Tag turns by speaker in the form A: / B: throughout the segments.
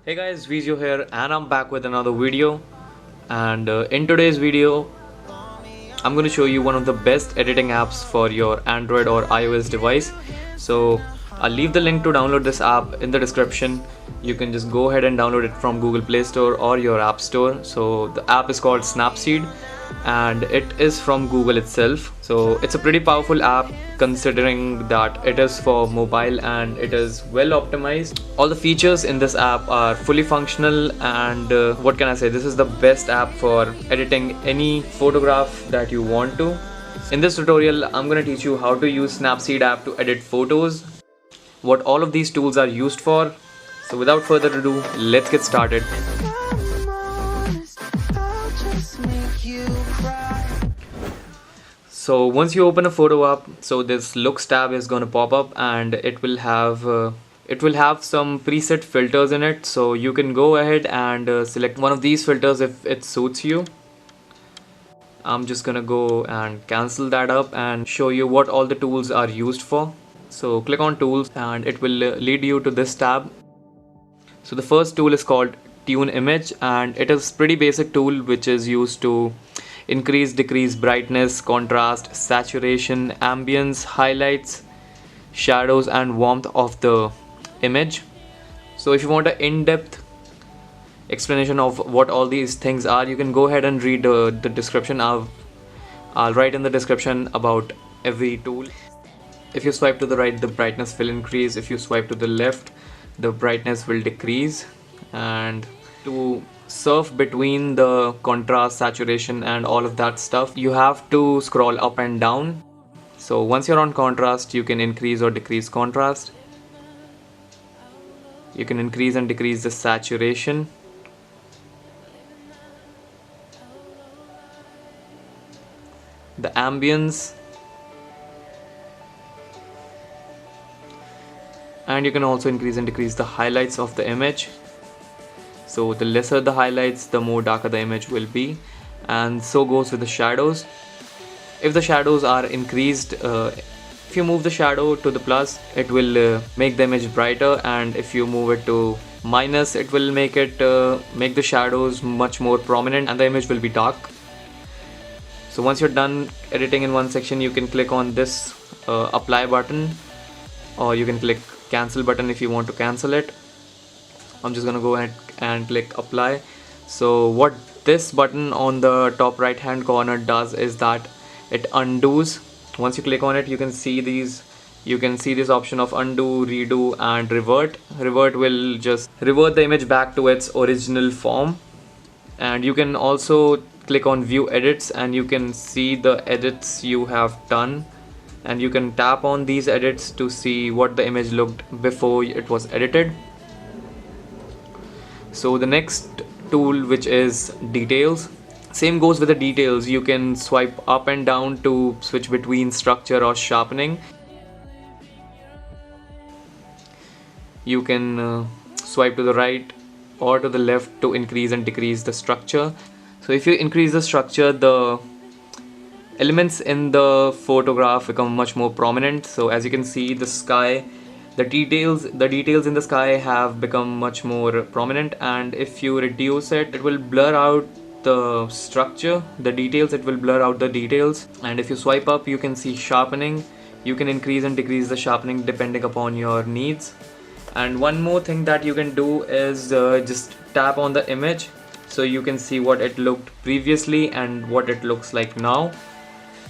A: Hey guys, Vezio here and I'm back with another video. And in today's video I'm going to show you one of the best editing apps for your Android or iOS device. So I'll leave the link to download this app in the description. You can just go ahead and download it from Google Play Store or your App Store. So the app is called Snapseed and it is from Google itself. So it's a pretty powerful app considering that it is for mobile and it is well optimized. All the features in this app are fully functional and what can I say, this is the best app for editing any photograph that you want to. In this tutorial I'm going to teach you how to use Snapseed app to edit photos, what all of these tools are used for. So without further ado, let's get started. So once you open a photo app, so this looks tab is going to pop up and it will have some preset filters in it. So you can go ahead and select one of these filters if it suits you. I'm just gonna go and cancel that up and show you what all the tools are used for. So click on tools and it will lead you to this tab. So the first tool is called Tune Image and it is pretty basic tool which is used to increase, decrease brightness, contrast, saturation, ambience, highlights, shadows and warmth of the image. So if you want an in-depth explanation of what all these things are, you can go ahead and read the description. I'll write in the description about every tool. If you swipe to the right, the brightness will increase. If you swipe to the left, the brightness will decrease. And to surf between the contrast, saturation and all of that stuff, you have to scroll up and down. So once you're on contrast, you can increase or decrease contrast. You can increase and decrease the saturation. The ambience. And you can also increase and decrease the highlights of the image. So the lesser the highlights, the more darker the image will be, and so goes with the shadows. If the shadows are increased, if you move the shadow to the plus, it will make the image brighter, and if you move it to minus, it will make the shadows much more prominent and the image will be dark. So once you're done editing in one section, you can click on this apply button, or you can click cancel button if you want to cancel it. I'm just gonna go ahead and click apply. So what this button on the top right hand corner does is that it undoes. Once you click on it, you can see this option of undo, redo and revert. Revert will just revert the image back to its original form. And you can also click on view edits and you can see the edits you have done, and you can tap on these edits to see what the image looked before it was edited. So the next tool, which is details, same goes with the details. You can swipe up and down to switch between structure or sharpening. You can swipe to the right or to the left to increase and decrease the structure. So if you increase the structure, the elements in the photograph become much more prominent. So as you can see, the sky, the details in the sky have become much more prominent, and if you reduce it, it will blur out the structure, the details, it will blur out the details. And if you swipe up, you can see sharpening. You can increase and decrease the sharpening depending upon your needs. And one more thing that you can do is just tap on the image so you can see what it looked previously and what it looks like now.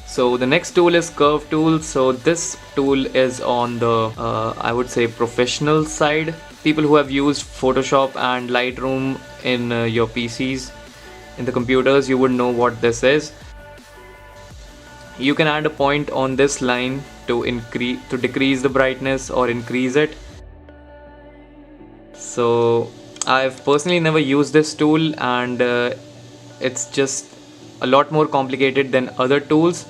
A: So the next tool is curve tool. So this tool is on the I would say professional side. People who have used Photoshop and Lightroom in your PCs, in the computers, you would know what this is. You can add a point on this line to decrease the brightness or increase it. So I've personally never used this tool, and it's just a lot more complicated than other tools.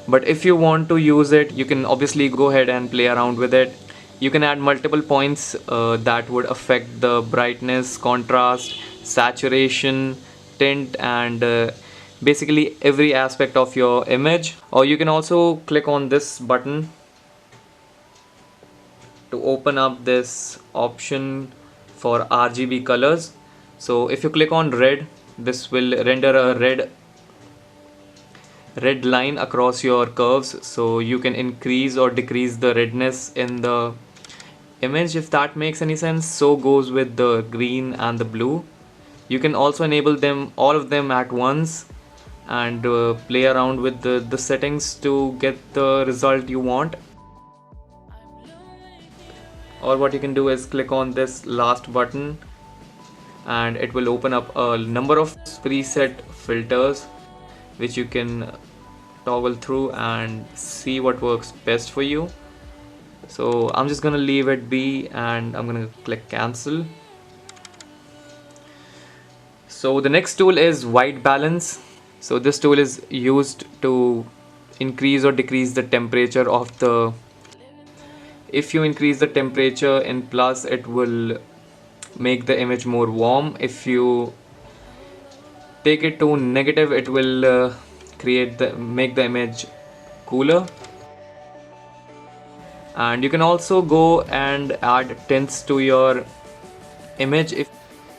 A: But if you want to use it, you can obviously go ahead and play around with it. You can add multiple points that would affect the brightness, contrast, saturation, tint and basically every aspect of your image. Or you can also click on this button to open up this option for RGB colors. So if you click on red, this will render a red line across your curves, so you can increase or decrease the redness in the image, if that makes any sense. So goes with the green and the blue. You can also enable them, all of them at once, and play around with the settings to get the result you want. Or what you can do is click on this last button and it will open up a number of preset filters which you can toggle through and see what works best for you. So I'm just gonna leave it be and I'm gonna click cancel. So the next tool is white balance. So this tool is used to increase or decrease the temperature of the, if you increase the temperature in plus, it will make the image more warm. If you take it to negative, it will make the image cooler. And you can also go and add tints to your image.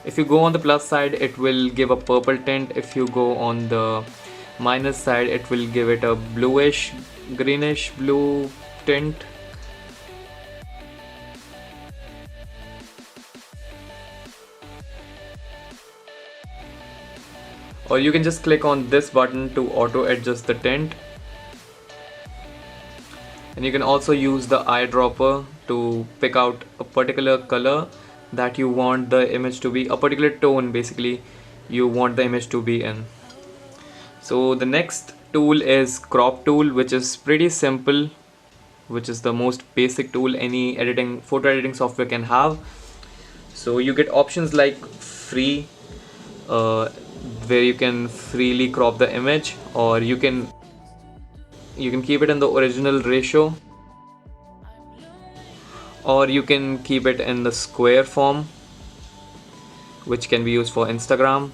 A: If you go on the plus side, it will give a purple tint. If you go on the minus side, it will give it a bluish, greenish blue tint. Or you can just click on this button to auto adjust the tint. And you can also use the eyedropper to pick out a particular color that you want the image to be, a particular tone basically you want the image to be in. So the next tool is crop tool, which is pretty simple, which is the most basic tool any photo editing software can have. So you get options like free, where you can freely crop the image, or you can keep it in the original ratio, or you can keep it in the square form, which can be used for Instagram,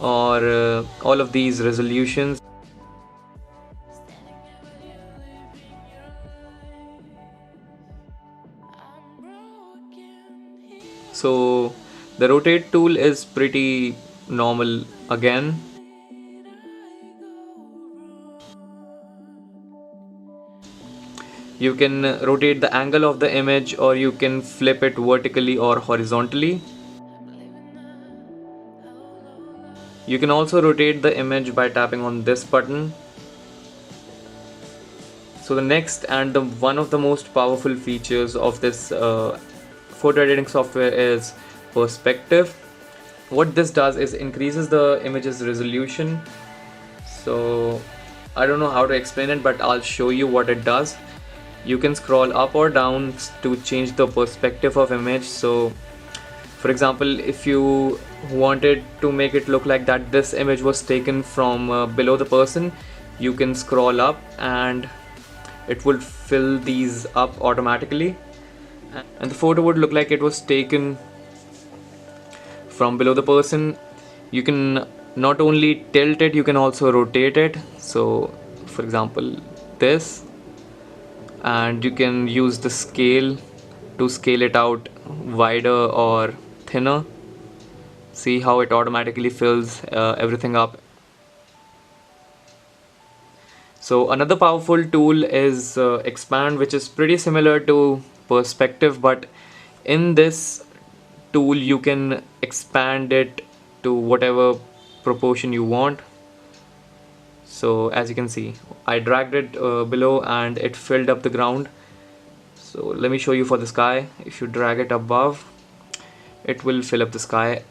A: or all of these resolutions. So the rotate tool is pretty normal again. You can rotate the angle of the image, or you can flip it vertically or horizontally. You can also rotate the image by tapping on this button. So the next and one of the most powerful features of this photo editing software is perspective. What this does is increases the image's resolution. So I don't know how to explain it, but I'll show you what it does. You can scroll up or down to change the perspective of image. So for example, if you wanted to make it look like that this image was taken from below the person, you can scroll up and it will fill these up automatically, and the photo would look like it was taken from below the person. You can not only tilt it, you can also rotate it. So for example this, and you can use the scale to scale it out wider or thinner. See how it automatically fills everything up. So another powerful tool is expand, which is pretty similar to perspective, but in this tool you can expand it to whatever proportion you want. So as you can see, I dragged it below and it filled up the ground. So let me show you for the sky. If you drag it above, it will fill up the sky.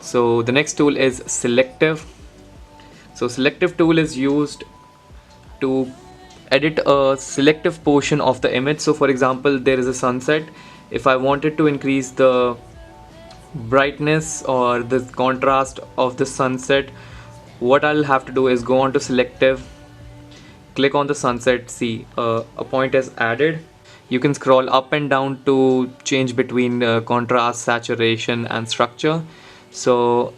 A: So the next tool is selective. So selective tool is used to edit a selective portion of the image. So for example, there is a sunset. If I wanted to increase the brightness or the contrast of the sunset, what I'll have to do is go on to selective, click on the sunset, see a point is added. You can scroll up and down to change between contrast, saturation and structure. So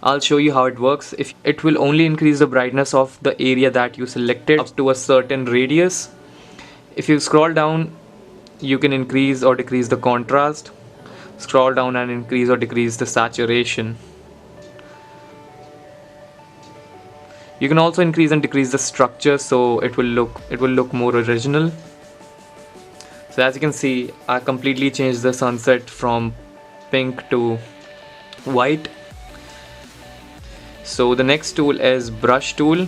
A: I'll show you how it works. If it will only increase the brightness of the area that you selected up to a certain radius. If you scroll down, you can increase or decrease the contrast. Scroll down and increase or decrease the saturation. You can also increase and decrease the structure, so it will look more original. So as you can see, I completely changed the sunset from pink to white. So the next tool is brush tool.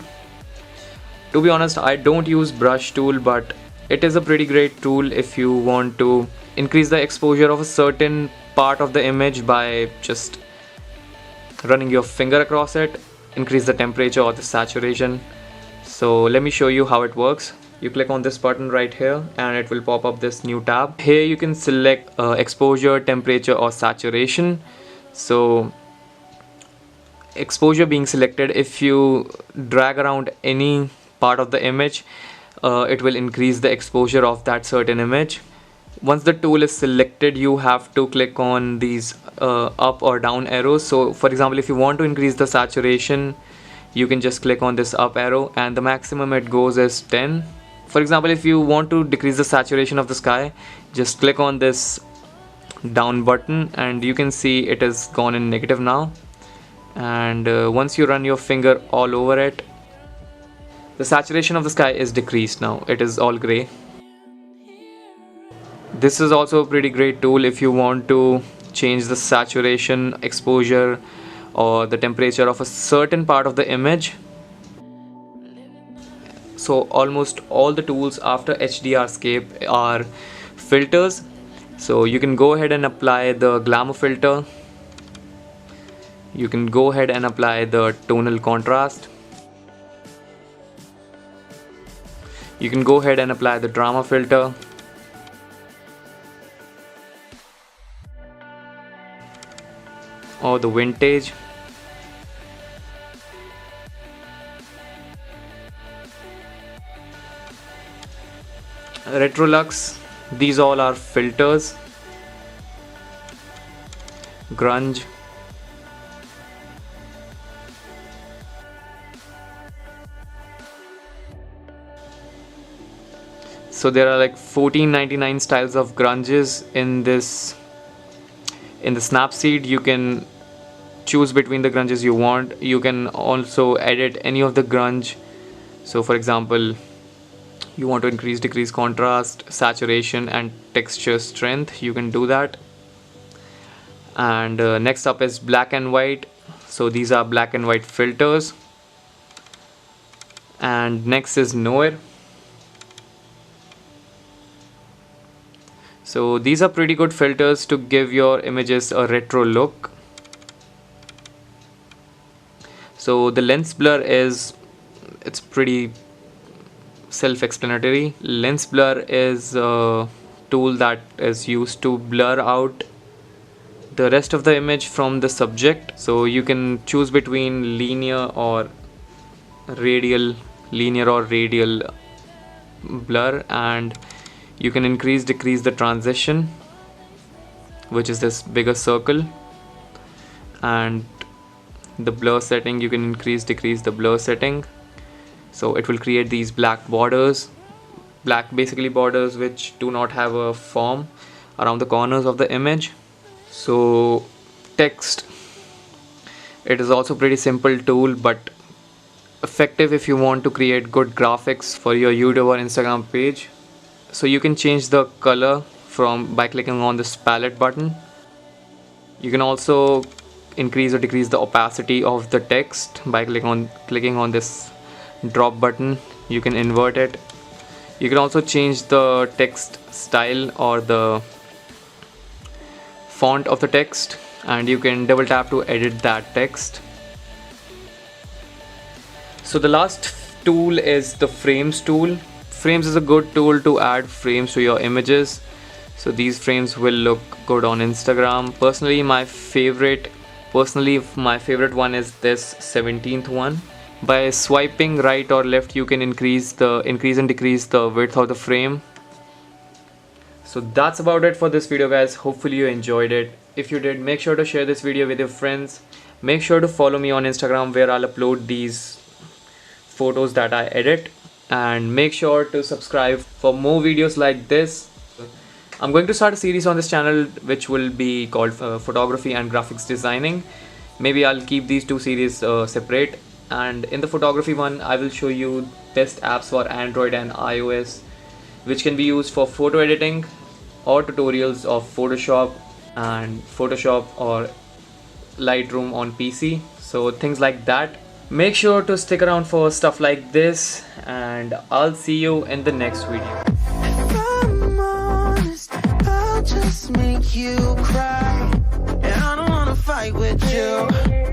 A: To be honest, I don't use brush tool, but it is a pretty great tool if you want to increase the exposure of a certain part of the image by just running your finger across it, increase the temperature or the saturation. So let me show you how it works. You click on this button right here and it will pop up this new tab. Here you can select exposure, temperature or saturation. So exposure being selected, if you drag around any part of the image, it will increase the exposure of that certain image. Once the tool is selected, you have to click on these up or down arrows. So for example, if you want to increase the saturation, you can just click on this up arrow and the maximum it goes is 10. For example, if you want to decrease the saturation of the sky, just click on this down button and you can see it is gone in negative now. And once you run your finger all over it, the saturation of the sky is decreased now. It is all gray. This is also a pretty great tool if you want to change the saturation, exposure or the temperature of a certain part of the image. So almost all the tools after HDRscape are filters. So you can go ahead and apply the glamour filter. You can go ahead and apply the tonal contrast. You can go ahead and apply the drama filter. Or the vintage. Retrolux, these all are filters. Grunge. So there are like 1499 styles of grunges in the Snapseed. You can choose between the grunges you want. You can also edit any of the grunge. So for example, you want to increase, decrease contrast, saturation and texture strength, you can do that. And next up is black and white. So these are black and white filters. And next is Noir. So these are pretty good filters to give your images a retro look. So the lens blur it's pretty self-explanatory. Lens blur is a tool that is used to blur out the rest of the image from the subject. So you can choose between linear or radial blur, and you can increase, decrease the transition, which is this bigger circle, and the blur setting, you can increase, decrease the blur setting. So it will create these black borders, basically borders which do not have a form around the corners of the image. So text, it is also pretty simple tool but effective if you want to create good graphics for your YouTube or Instagram page. So you can change the color by clicking on this palette button. You can also increase or decrease the opacity of the text by clicking on this drop button. You can invert it. You can also change the text style or the font of the text, and you can double tap to edit that text. So the last tool is the frames tool. Frames is a good tool to add frames to your images. So these frames will look good on Instagram. Personally my favorite one is this 17th one. By swiping right or left, you can increase and decrease the width of the frame. So that's about it for this video, guys. Hopefully you enjoyed it. If you did, make sure to share this video with your friends. Make sure to follow me on Instagram, where I'll upload these photos that I edit, and make sure to subscribe for more videos like this. I'm going to start a series on this channel which will be called photography and graphics designing. Maybe I'll keep these two series separate, and in the photography one I will show you best apps for Android and iOS which can be used for photo editing, or tutorials of Photoshop or Lightroom on PC, so things like that. Make sure to stick around for stuff like this, and I'll see you in the next video.
B: If I'm honest, I'll just make you cry, and I don't wanna fight with you.